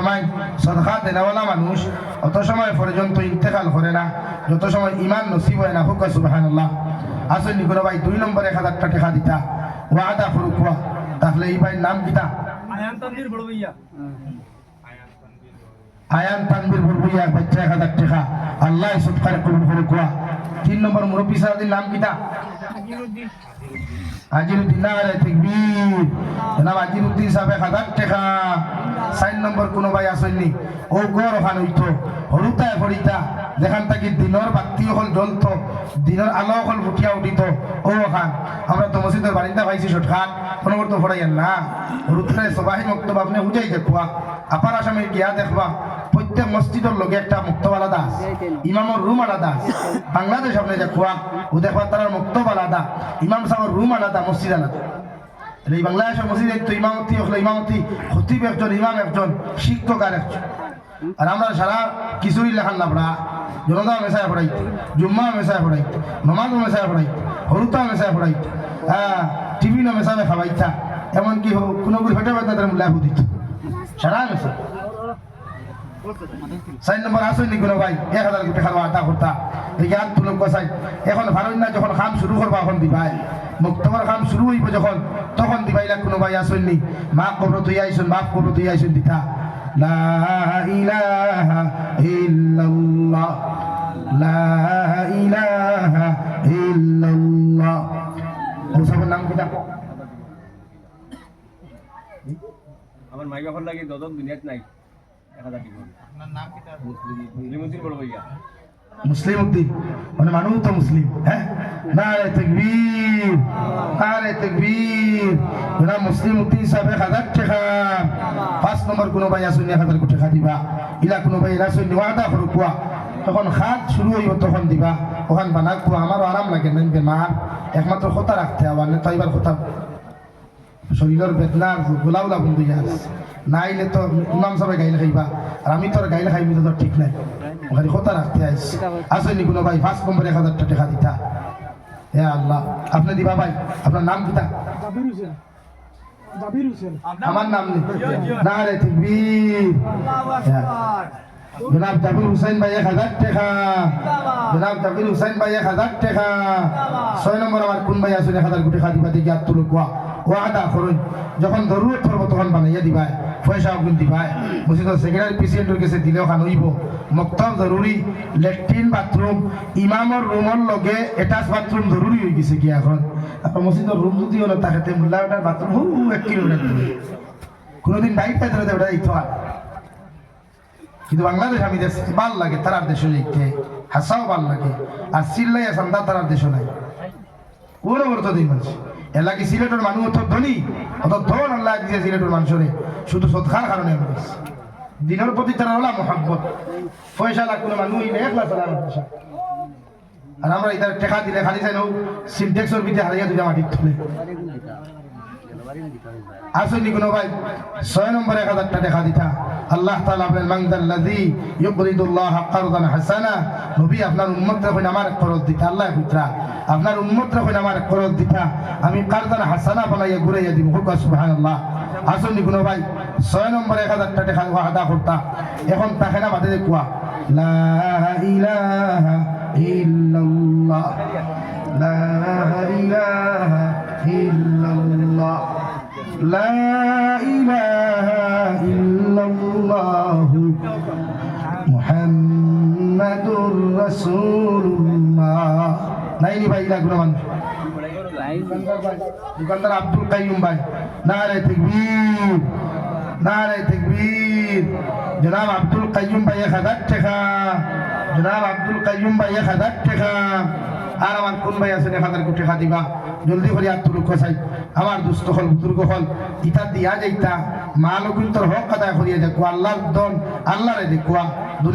ফরমায় সদকা দেনাওয়ালা মানুষ অত সময় পর্যন্ত ইন্তেকাল করে না যত সময় ইমান নসিব হয় না। হুক সুবহানাল্লাহ। আসেন কোনো ভাই 2 নম্বরে 1000 টাকা দিতা ওয়াদা ফুরুকুয়া। তাহলে এই ভাই নাম কিতা? আয়ান তানভীর বড়বইয়া। আয়ান তানভীর বড়বইয়া বাচ্চা 1000 টাকা আল্লাহ সদকার কবুল ফুরুকুয়া। 3 নম্বর মুরব্বি সাহেবের নাম কিতা? আজিরউদ্দিন। নারে তাকবীর। জনাব আজিরউদ্দিন সাহেব 1000 টাকা। 4 নম্বর কোন ভাই আসেননি? ও গর ওখান হইতো হরুতায় ফরিতা যেখান থেকে দিনের বাতি হল জ্বলত, দিনের আলো হল ফুটিয়া উঠিত। ও ওখান আমরা তো মসজিদের বারিন্দা পাইছি শটখান কোনো তো ফরাইয়েন না। হরুতায় সবাই মক্তব আপনি বুঝাই দেখবা আপার আসামে গিয়া দেখবা প্রত্যেক মসজিদের লগে একটা মুক্তব আলাদা আছে, ইমামের রুম আলাদা আছে। বাংলাদেশ আপনি দেখবা ও দেখবা তার মুক্তব আলাদা, ইমাম সাহেবের রুম আলাদা, মসজিদ আলাদা। এই বাংলাদেশের মসজিদে তো ইমামতি হলো ইমামতি খতিব একজন, ইমাম একজন, শিক্ষক আর একজন। আর আমরা সারা কিছুই লেখান না পড়া, জনতা মেসায় পড়াইতে, জুম্মা মেসায় পড়াইতে, নমাজ মেসায় পড়াইতে, হরুতা মেসায় পড়াইতে, হ্যাঁ টিফিনও মেসাবে খাওয়াইতা, এমনকি কোনো হেঁটে বেড়ে তাদের মূল্য দিত সারা মেসা। 4 নম্বর আসেনি কোনো ভাই 1000 কোটি খাওয়া আটা করতা এই হাত তুলো কষাই। এখন ভারত না যখন খাম শুরু করবা এখন দিবাই, মুক্তবর খাম শুরু হইব যখন তখন দিবাইলা কোনো ভাই আসেননি। মা কবর তুই আইসুন, বাপ কবর তুই আইসুন দিতা লা ইলাহা ইল্লাল্লাহ, লা ইলাহা ইল্লাল্লাহ। ও সবার নাম কিতা? আমার মাই বাবার লাগে দদক দুনিয়াত নাই। 1000 দিব। আপনার নাম কিতা? মুসলিমউদ্দিন বড় ভাইয়া। মুসলিমউদ্দিন মানে মানুষ তো মুসলিম। হ্যাঁ নারে তাকবীর, নারে তাকবীর। জনাব মুসলিমউদ্দিন সাহেব 1000 টাকা। 5 নম্বর কোন ভাই আসুন 1000 কোটি টাকা দিবা। ইলা কোন ভাই আসুন ওয়াদা ফুরুকুয়া। তখন খাত শুরু হইব তখন দিবা। ওখান বানাকু আমারও আরাম লাগে না বেমার, একমাত্র কথা রাখতে হবে না তো এবার কথা শরীরের বেদনার গোলাউলা বন্ধু যাস নাইলে তো ইমাম সাহেব গাইলে খাইবা আর আমি তোর গাইলে খাইবি তো ঠিক নাই। ওখানে কথা রাখতে আসেনি কোনো ভাই 5 নম্বরে 1000 টাকা দিতা। হে আল্লাহ আপনি দিবা ভাই। আপনার নাম কিতা? আমার নাম নেই। নারে তাকবীর। জনাব জাবির হুসাইন ভাই 1000 টাকা। জনাব জাবির হুসাইন ভাই 1000 টাকা। 6 নম্বর আমার কোন ভাই আসলে 1000 কোটি টাকা দিবা দেখি আত্মল কোয়া ওয়াদা করুন যখন জরুরত পড়ব তখন বানাইয়া দিবাই, পয়সা অগুন দিবাই। মসজিদের সেক্রেটারি প্রেসিডেন্টের কাছে দিলেও খান হইব। মক্তব জরুরি, ল্যাট্রিন বাথরুম ইমামর রুমের লগে অ্যাটাচ বাথরুম জরুরি হয়ে গেছে কি এখন। আপনার মসজিদের রুম যদি হলো তাকে মোল্লাটার বাথরুম 1 কিলোমিটার দূরে, কোনোদিন বাইক পাইতে হলে ওটা দিতে হয়। কিন্তু বাংলাদেশ আমি দেশ ভাল লাগে তারার দেশে যেতে হাসাও ভাল লাগে আর চিল্লাই আসান্দা তারার দেশও নাই কোনো বলতো দিন মানুষ এলাকি সিলেটের মানুষ অত ধনী অত ধন আল্লাহ দিয়েছে সিলেটের মানুষরে শুধু সৎকার কারণে দিনের প্রতি তারা হলা মোহাম্মত পয়সা লাগ কোনো মানুষ একলা চালানো পয়সা। আর আমরা ইতার টেকা দিলে খালি চাই নৌ সিনটেক্সের ভিতরে হারিয়ে দুটা মাটির তুলে আসেনি কোনো ভাই। 6 নম্বরে 1000 টাকা দিতা। আল্লাহ তাআলা বলেন মান যাল্লাযী ইউকরিদুল্লাহ কারদান হাসানা। নবী আপনার উম্মতরা কইনা আমার খরচ দিতা। আল্লাহ পুত্রা আপনার উম্মতরা কইনা আমার খরচ দিতা, আমি কারদান হাসানা বানাইয়া ঘুরাইয়া দিব। হুক সুবহানাল্লাহ। আসেনি কোনো ভাই 6 নম্বরে 1000 টাকা ওয়াদা করতা। এখন তাকে না বাদে কোয়া লা ইলাহা ইল্লাল্লাহ, লা ইলাহা ইল্লাল্লাহ, লা ইলাহা ইল্লাল্লাহ মুহাম্মাদুর রাসূলুল্লাহ। নাইনি ভাই লাগলো মানুষ দোকানদার আব্দুল কাইয়ুম ভাই। নারে তাকবীর, নারে তাকবীর। জনাব আব্দুল কাইয়ুম ভাই 1000 টাকা। জনাব আব্দুল কাইয়ুম ভাই 1000 টাকা। আর আমার কোন ভাই আছে 1000 কোটি টাকা দিবা জলদি করে আত্মুল কসাই আমার দুস্থ হল বুজুর্গ হল ইটা দিয়া যাইতা মালও কিন্তু হক আদায় করিয়া দেখো আল্লাহর দন আল্লাহরে দেখুয়া দুনিয়া